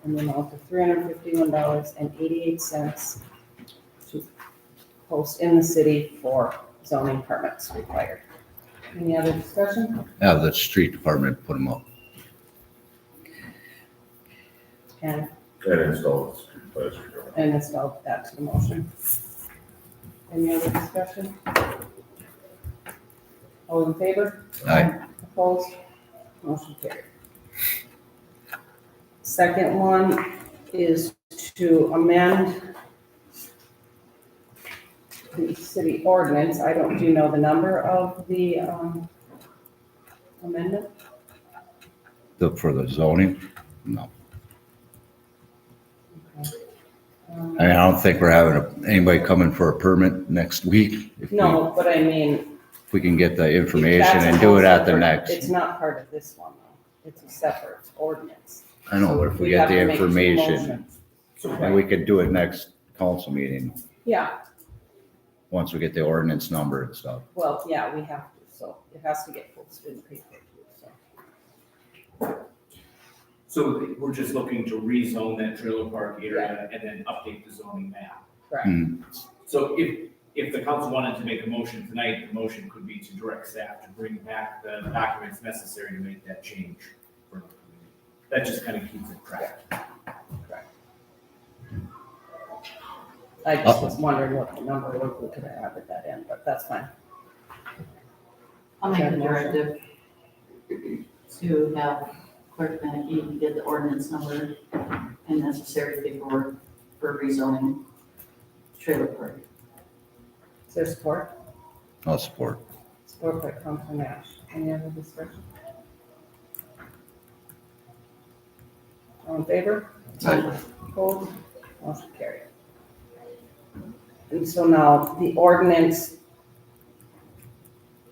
in the amount of $351.88 to post in the city for zoning permits required. Any other discussion? Have the street department put them up. And install it. install that to the motion. Any other discussion? All in favor? Aye. Opposed? Motion carried. Second one is to amend the city ordinance. Do you know the number of the amendment? For the zoning? No. I mean, I Um, don't think we're having anybody coming for a permit next week. No, but I mean. If we can get the information that's a and do whole it at the separate- next. It's not part of this one, though. It's a separate ordinance. I know, but if we We get have the to make 2 information, motions. and we could do it next council meeting, Yeah, once we get the ordinance number and stuff. well, yeah, we have to, so it has to get posted in the paper too, so. So we're just looking to rezone that trailer park area and then update the zoning map. Correct. Hmm. So if, if the council wanted to make a motion tonight, the motion could be to direct staff to bring back the documents necessary to make that change. That just kind of keeps it tracked. I just was wondering what the number was, we could have added that in, but that's fine. I'll make the directive to have Clerk Beneke get the ordinance number and necessary paperwork for rezoning trailer park. Is there support? I'll support. Support by Councilor Nash. Any other discussion? All in favor? Aye. Opposed? Motion carried. And so now the ordinance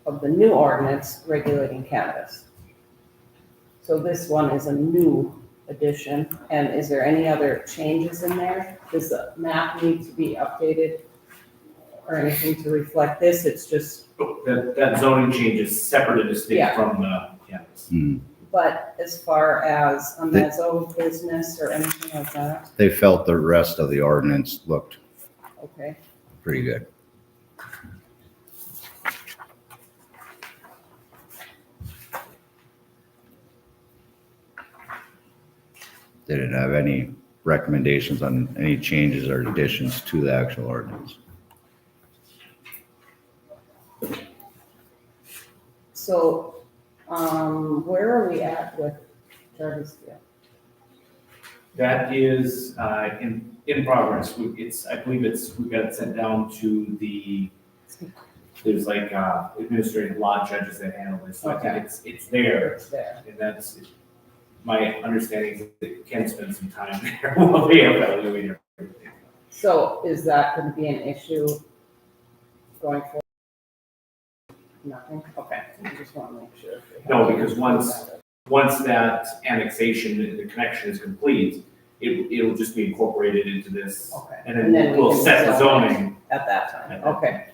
of the new ordinance regulating cannabis. So this one is a new addition, and is there any other changes in there? Does the map need to be updated or anything to reflect this? It's just, That zoning change is separate and distinct Yeah. from the cannabis. but as far as a mezzo business or anything like that, They felt the rest of the ordinance looked okay. pretty good. They didn't have any recommendations on any changes or additions to the actual ordinance. So, where are we at with Jarvis Field? That is in progress. I believe we've got it sent down to there's like administrative law judges that handle this. So I think it's there. It's there. And that's, my understanding is that it can spend some time there while they evaluate everything. So is that gonna be an issue going forward? Nothing? Okay, I just wanna make sure. if we have- No, because once that annexation, the connection is complete, it'll just be incorporated into this. Okay. And then we'll can set the zone zoning. At that time, At that okay.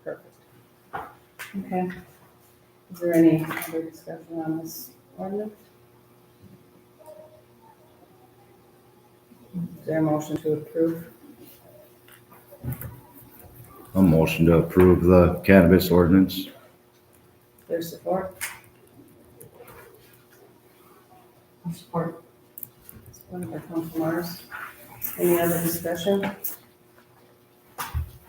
Perfect. Okay. Is there any other discussion on this ordinance? Is there a motion to approve? A motion to approve the cannabis ordinance. There's support? Support. Support by Council Mars. Any other discussion?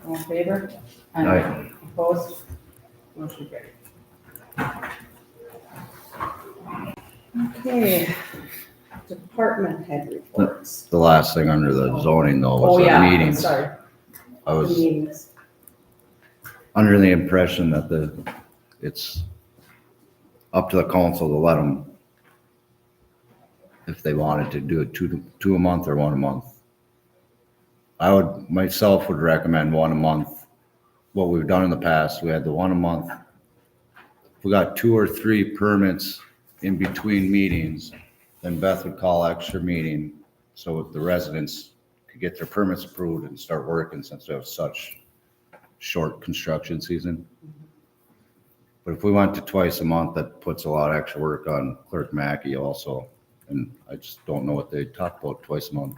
All in favor? Aye. Opposed? Motion carried. Okay, department head reports. The last thing under the zoning though Oh, was the yeah, meetings. sorry, I the was meetings. under the impression that it's up to the council to let them, if they wanted to do it two a month or one a month. I would recommend one a month. What we've done in the past, we had the one a month. If we got 2 or 3 permits in between meetings, then Beth would call extra meeting so the residents could get their permits approved and start working since we have such short construction season. But if we went to twice a month, that puts a lot of extra work on Clerk Mackey also. And I just don't know what they talk about twice a month.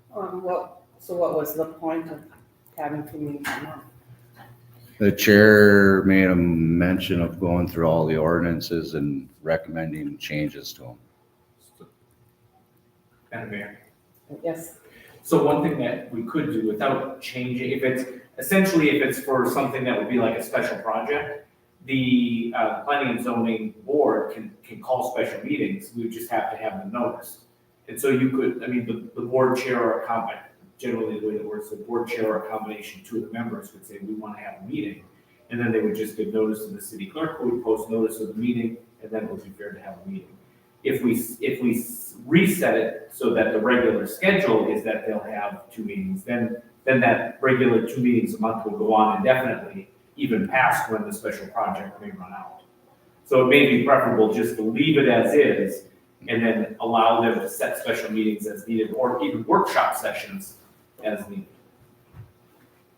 What was the point of having 2 meetings a month? The chair made a mention of going through all the ordinances and recommending changes to them. Madam Mayor. Yes, So one thing that we could do without changing, if it's for something that would be like a special project, the planning and zoning board can call special meetings, we would just have to have them noticed. And so you could, the board chair or generally the way it works, the board chair or a combination, 2 of the members would say, we want to have a meeting. And then they would just give notice to the city clerk, who would post notice of the meeting, and then it would be fair to have a meeting. If we reset it so that the regular schedule is that they'll have 2 meetings, then that regular 2 meetings a month will go on indefinitely, even past when the special project may run out. So it may be preferable just to leave it as is, and then allow them to set special meetings as needed, or even workshop sessions as needed.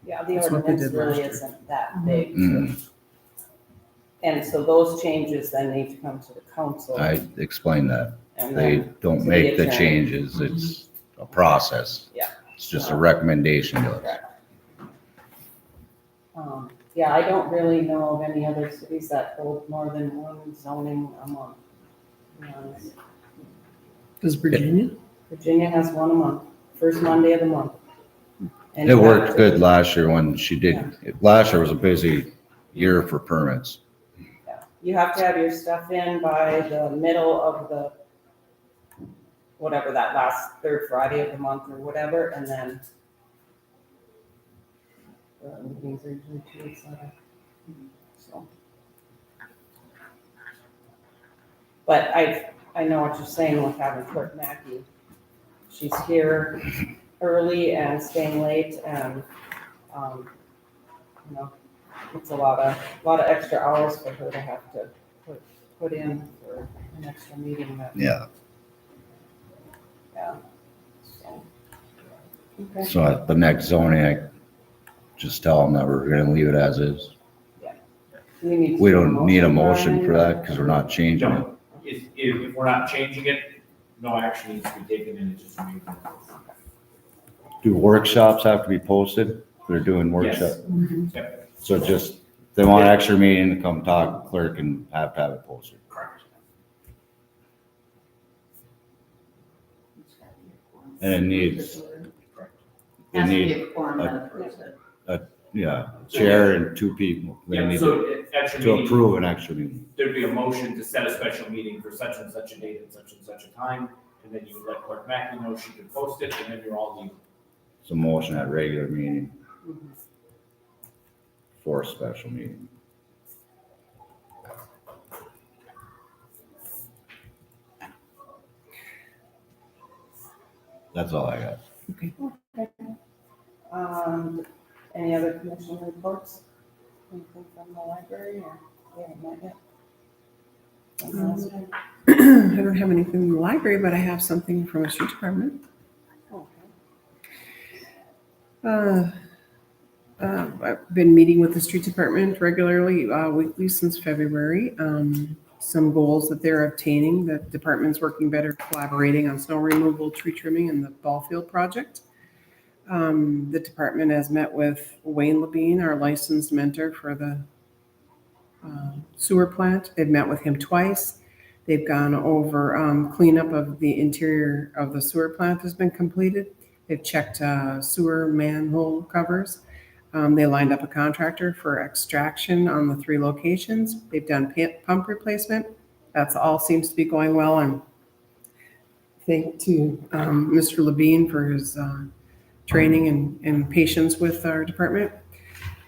yeah, the That's what they ordinance did really last year. isn't that big. Mm, And so those changes then need to come to the council. I explained that. And They then, don't to make the the attorney. changes. It's a process. Yeah. It's just a recommendation to us. correct. Yeah, I don't really know of any other cities that hold more than one zoning a month, to be honest. Does Virginia? Virginia has one a month, first Monday of the month. And It worked good last year when she did, last year was a busy year for permits. You have to have your stuff in by the middle of the, whatever, that last third Friday of the month or whatever, and then meetings are usually 2 weeks later. So. But I know what you're saying with having Clerk Mackey. She's here early and staying late, and, you know, it's a lot of extra hours for her to have to put in for an extra meeting that, Yeah. yeah. So, okay. So at the next zoning, I just tell them that we're gonna leave it as is. We don't need a motion for that because we're not changing it. No, if we're not changing it, no action needs to be taken and it's just moving. Do workshops have to be posted? They're doing workshops. Yep, So just, they want an extra meeting to come talk to clerk and have to have it posted. correct. And it needs, it Has to be needs, a quorum that approves it. yeah, chair and 2 people. They Yeah, need so to extra to meeting, approve an extra meeting. there'd be a motion to set a special meeting for such and such a date and such a time, and then you would let Clerk Mackey know she could post it, and then you're all legal. It's a motion at regular meeting for a special meeting. That's all I got. Any other commission reports? Anything from the library or, yeah, not yet? I don't have anything in the library, but I have something from a street department. I've been meeting with the street department regularly, weekly since February. Some goals that they're obtaining, the department's working better collaborating on snow removal, tree trimming, and the ball field project. The department has met with Wayne Levine, our licensed mentor for the sewer plant. They've met with him twice. They've gone over cleanup of the interior of the sewer plant has been completed. They've checked sewer manhole covers. They lined up a contractor for extraction on the 3 locations. They've done pump replacement. That's all seems to be going well. And thank to Mr. Levine for his training and patience with our department.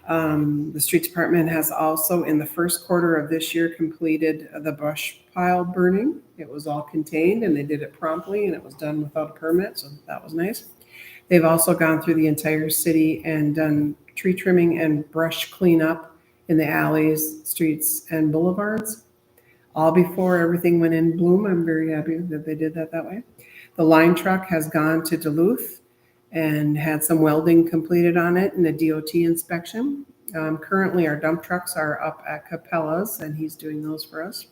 The street department has also, in the first quarter of this year, completed the brush pile burning. It was all contained and they did it promptly and it was done without a permit, so that was nice. They've also gone through the entire city and done tree trimming and brush cleanup in the alleys, streets, and boulevards, all before everything went in bloom. I'm very happy that they did that way. The line truck has gone to Duluth and had some welding completed on it and a DOT inspection. Currently, our dump trucks are up at Capella's, and he's doing those for us.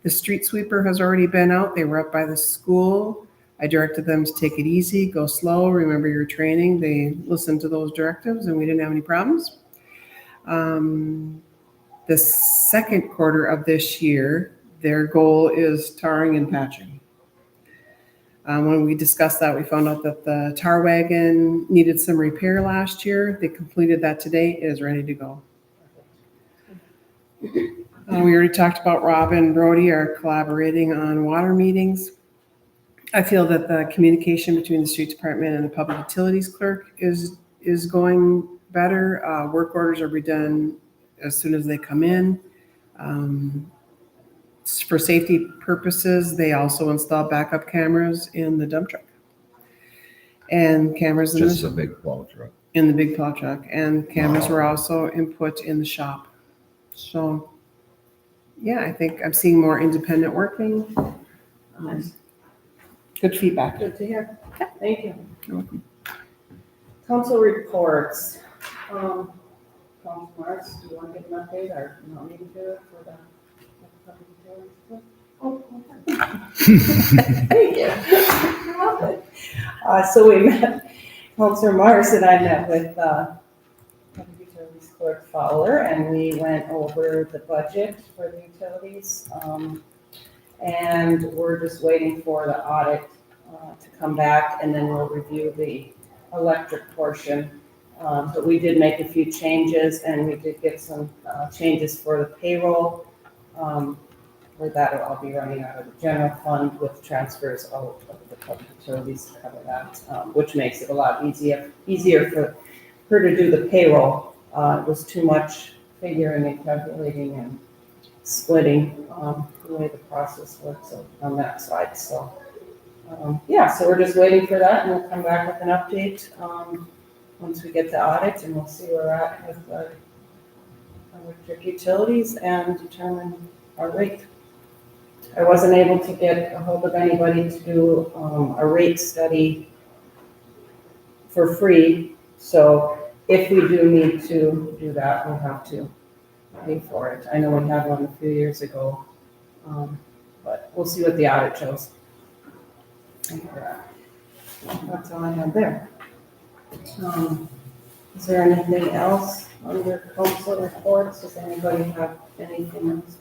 The street sweeper has already been out. They were up by the school. I directed them to take it easy, go slow, remember your training. They listened to those directives, and we didn't have any problems. The second quarter of this year, their goal is tarring and patching. When we discussed that, we found out that the tar wagon needed some repair last year. They completed that today. It is ready to go. We already talked about Rob and Brody are collaborating on water meetings. I feel that the communication between the street department and the public utilities clerk is going better. Work orders are be done as soon as they come in. For safety purposes, they also install backup cameras in the dump truck. And cameras Just a big plow truck. in the big plow truck. And cameras were also input in the shop. So, yeah, I think I'm seeing more independent working. Good feedback. Good to hear. Thank you. You're welcome. Council reports. Council Marks, do you want to give an update or you want me to do it for the? Thank you. You're welcome. So we met, Councilor Mars and I met with Public Utilities Clerk Fowler, and we went over the budget for the utilities. And we're just waiting for the audit to come back, and then we'll review the electric portion. But we did make a few changes, and we did get some changes for the payroll. Where that'll all be running out of the general fund with transfers out of the public utilities to cover that, which makes it a lot easier for her to do the payroll. It was too much figuring and calculating and splitting, the way the process works on that side, so. Yeah, so we're just waiting for that, and we'll come back with an update, once we get the audit, and we'll see where we're at with our electric utilities and determine our rate. I wasn't able to get a hold of anybody to do, a rate study for free, so if we do need to do that, we'll have to pay for it. I know we had one a few years ago, but we'll see what the audit shows. That's all I have there. Is there anything else under council reports? Does anybody have anything else?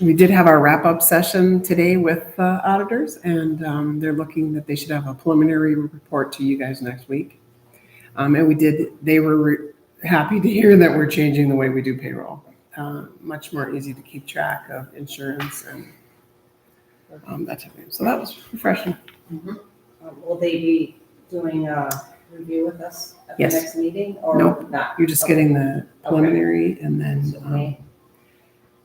We did have our wrap-up session today with auditors, and they're looking that they should have a preliminary report to you guys next week. And they were happy to hear that we're changing the way we do payroll. Much more easy to keep track of insurance and that type of thing. So that was refreshing. Will they be doing a review with us at the Yes. next meeting, or Nope. not? You're just getting the preliminary, and then So May.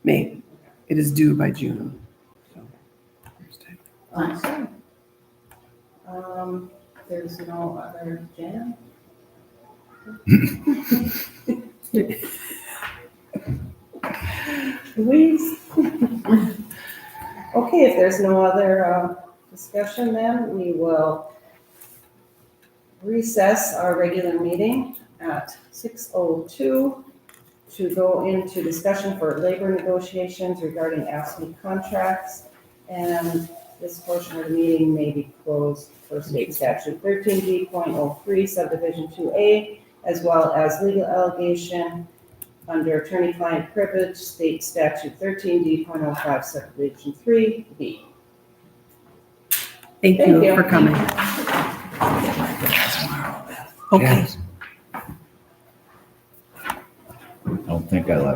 May. It is due by June. So, Okay. There's no other jam? Louise? Okay, if there's no other discussion, then we will recess our regular meeting at 6:02 to go into discussion for labor negotiations regarding ASME contracts. And this portion of the meeting may be closed for state statute 13D.03 subdivision 2A, as well as legal allegation under attorney-client privilege, state statute 13D.05 subdivision 3B. Thank Thank you you. for coming. Okay. I don't think I left